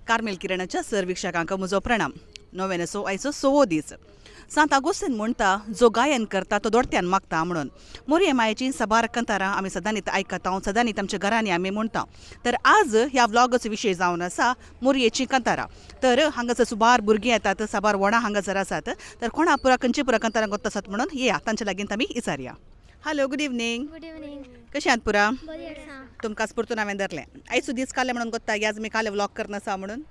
Carmel किरणाच्या सर्वीक्षकांक म्हजो प्रणाम. नोवेनसो आयचो 6वो दीस. सांत आगोस्तीन म्हणटा जो गायन करता तो दोडत्यान मागता म्हणून. मोरये मायेची सबार कंतारां आमी सदांच आयकता, सदांच आमच्या घरांनी आमी म्हणटा. तर आज ह्या व्लॉगाचो विशय जावन आसा मोरयेची कंतारां. तर हांगासर सुबार भुरगीं येतात, साबार व्हडां हांगासर आसात. तर कोणा पुरा खंयची पुरा कंतारां गोत आसात म्हणून येया तांच्या लागीं आमी विचारया. Hello, good evening. Good evening. कशें आहात पुरा? बरी आसा. तुमकां स्फूर्तून हांवें धरलें. आयचो दीस काले म्हणून गोत्ता की आज आमी काले व्लॉग करना आसा म्हणून.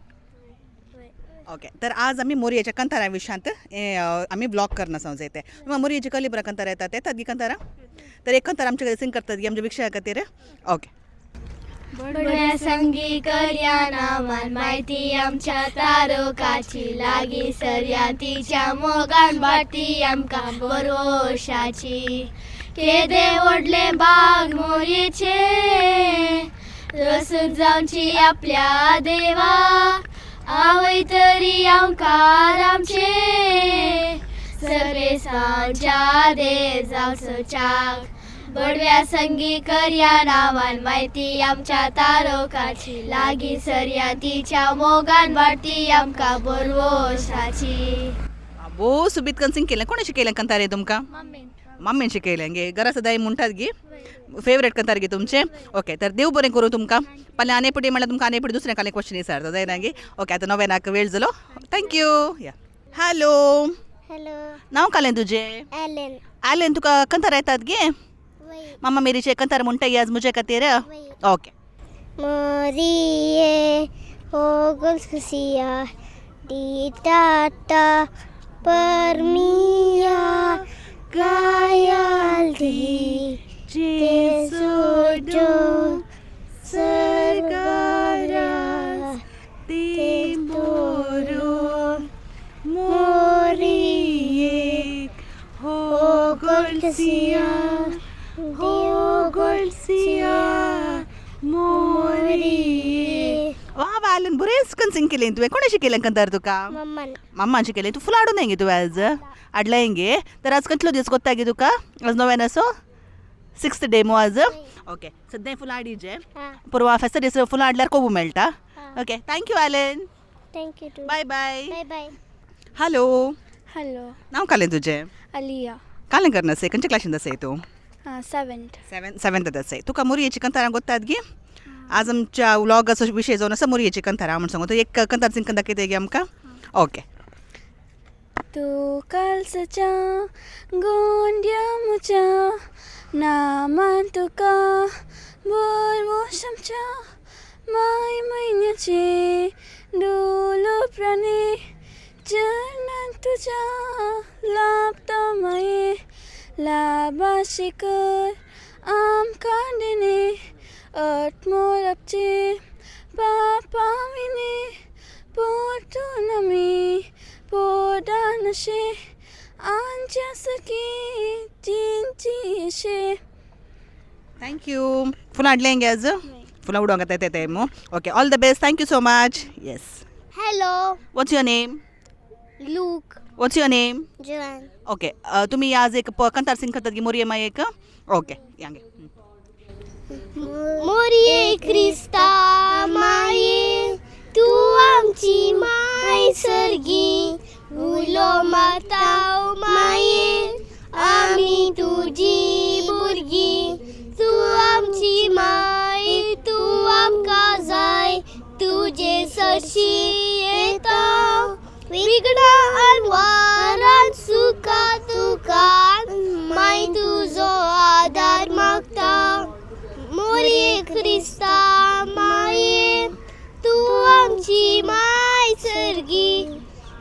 ओके, तर आज आमी मोरयेच्या कंतारां विशयांत आमी ब्लॉग करना आसा जायते. मोरयेची कसली बरं कंतारां येतात गी कंतारां? तर एक कंतार आमचे कडेन सिंग करतात गी आमच्या विशया खातीर. ओके. बडव्या संगी करया नामान माहिती आमच्या तारकाची लागी सरया तिच्या मोगान बाटी आमकां भरोशाची. केदे ओडले बाग मोरयेचे रसूद जावची आपल्या देवा. आवय तरी आमकां आमचे सगळे सांच्या दे जावचो चाक. बडव्या संगी करया नावान माहिती आमच्या तारकाची लागी सरया तिच्या मोगान वाटी आमकां बरवशाची. भोव सुबीत कन सिंग केलें. कोणे शिकयलें कंतारे तुमकां? मम्मीन. मम्मीन शिकयलें गे. घरा सदां म्हणटात गी फेवरेट कंतार गे तुमचे. ओके, तर देव बरें करूं तुमकां. फाल्यां आनी पुटी म्हणल्यार तुमकां आनी पुटी दुसरें काले क्वेश्चन विचारता जायना गे. ओके, आतां नोवेनाक वेळ जालो. थँक्यू. या. हॅलो. हॅलो. नांव कालें तुजें? एलेन. आलेन. तुका कंतार येतात गे? मामा मेरीचे कंतार म्हणटा आज म्हजे खातीर. ओके. मोरिये ओ गुलसिया दीटाटा परमिया गायाल दी जेसुजो सरगारा तेंबोरो मोरिये हो गुलसिया हो गुलसिया मोरी. वा बालन बरेच कन सिंग केलें तुवें. कोणे शिकयलें कंतार तुका? मम्मान शिकयलें. तूं फुल हाडून गे तुवें आज? हाडलें गे. तर आज कितलो दीस कोत्ता गे तुका? आज नोवेनाचो 6th डे मो आज. ओके, सद्दां फुलां हाडीचे. परवा फेस्त दीस फुलां हाडल्यार कोबू मेळटा. Okay, thank you Ellen. Thank you too. Bye bye. Bye bye. Hello. Hello. नांव कालें तुजें? अलिया. कालें करना से खंयच्या क्लासीन आसा तूं? 7th. सेवेंथात आसा. तुका मोरयेची कंतारां गोत्तात गे? आज आमच्या व्लॉगाचो विशय जावन आसा मोरयेची कंतारां म्हणून सांगू. एक कंतार सिंग दाखयता गे आमकां. ओके. तू कालसाच्या गोंड्या मुच्या नामान तुका बोरवोशामच्या माय म्हयन्याचे डोलो प्राणी चरणान तुझ्या लाभता माये लाभाशी कर आमकां दिने अटमोरपचे पापा विने पोटून आमी पोडानशे आमच्या सखी चिंचीशे. थँक्यू. फुलां हाडलें गे आज? फुलां उडोवंक येता ते मो. Okay, all the best. Thank you so much. Yes. Hello. What's your name? Luke. What's your name? Joan. Okay, तुम्ही आज एक कंतार सिंग करतात गे मोरये मायेक. ओके, यांगे. मोरये क्रिस्ता माये तू आमची माय सर्गी उलो माताव माये आमी तुजी भुरगी. तू आमची माय तू आमकां जाय तुजे सरशी येता विघ्ना आल्वारान सुका तुका माय तुजो आदार मागता. मोरये क्रिस्ता माये तू आमची माय सर्गी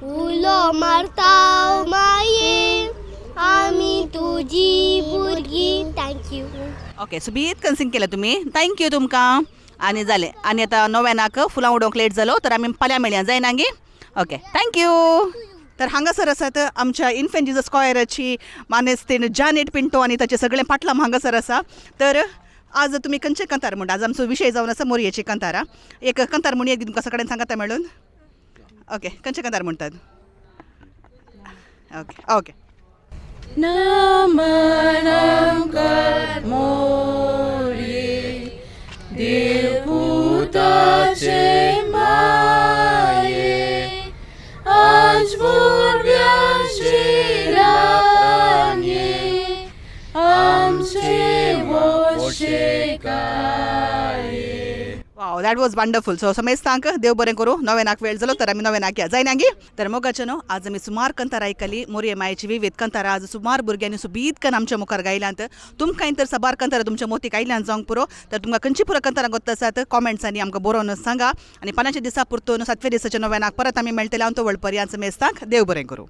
उलो मारताव माये आमी तुजी भुरगी. थँक्यू. ओके, सुबीत कन सिंग केलें तुमी. थँक्यू तुमकां. आनी जालें. आनी आतां नोवेनाक फुलां उडोवंक लेट जालो तर आमी फाल्यां मेळया जायना गे. Okay, thank you. तर हांगासर आसात आमच्या इन्फेंट जिजस स्क्वायराची मानेस्तीन जानेट पिंटो आनी ताचे सगळें पाटलां हांगासर आसा. तर आज तुमी खंयचे कंतार म्हणटा? आज आमचो विशय जावन आसा मोरयेची कंतारां. एक कंतार म्हणून एक तुमकां सगळ्यांक सांगाता मेळून. ओके, खंयचे कंतार म्हणटात? Okay okay. नमन आमकां मोरये देवपुताचे मा wow that was wonderful. So मेस्तांक देव बरें करूं. नवेनाक वेळ जालो तर आमी नवेनाक या जायनांगी. तर मोगाचे न्हू आज आमी सुमार कंतार आयकली. मोरये मायेची विविध कंतारां आज सुमार भुरग्यांनी सुबीत कन आमच्या मुखार गायल्यांत. तुमकां तर साबार कंतारां तुमच्या मोतीक आयल्यान जावंक पुरो. तर तुमकां खंयची पुरो कंतारां गोत्ता आसात कॉमेंट्सांनी आमकां बरोवन सांगा. आनी 5 दिसा पुरतून 7व्या दिसाच्या नवेनाक परत आमी मेळटले. हांव तो वळपर्यांत मेस्तांक देव बरें करूं.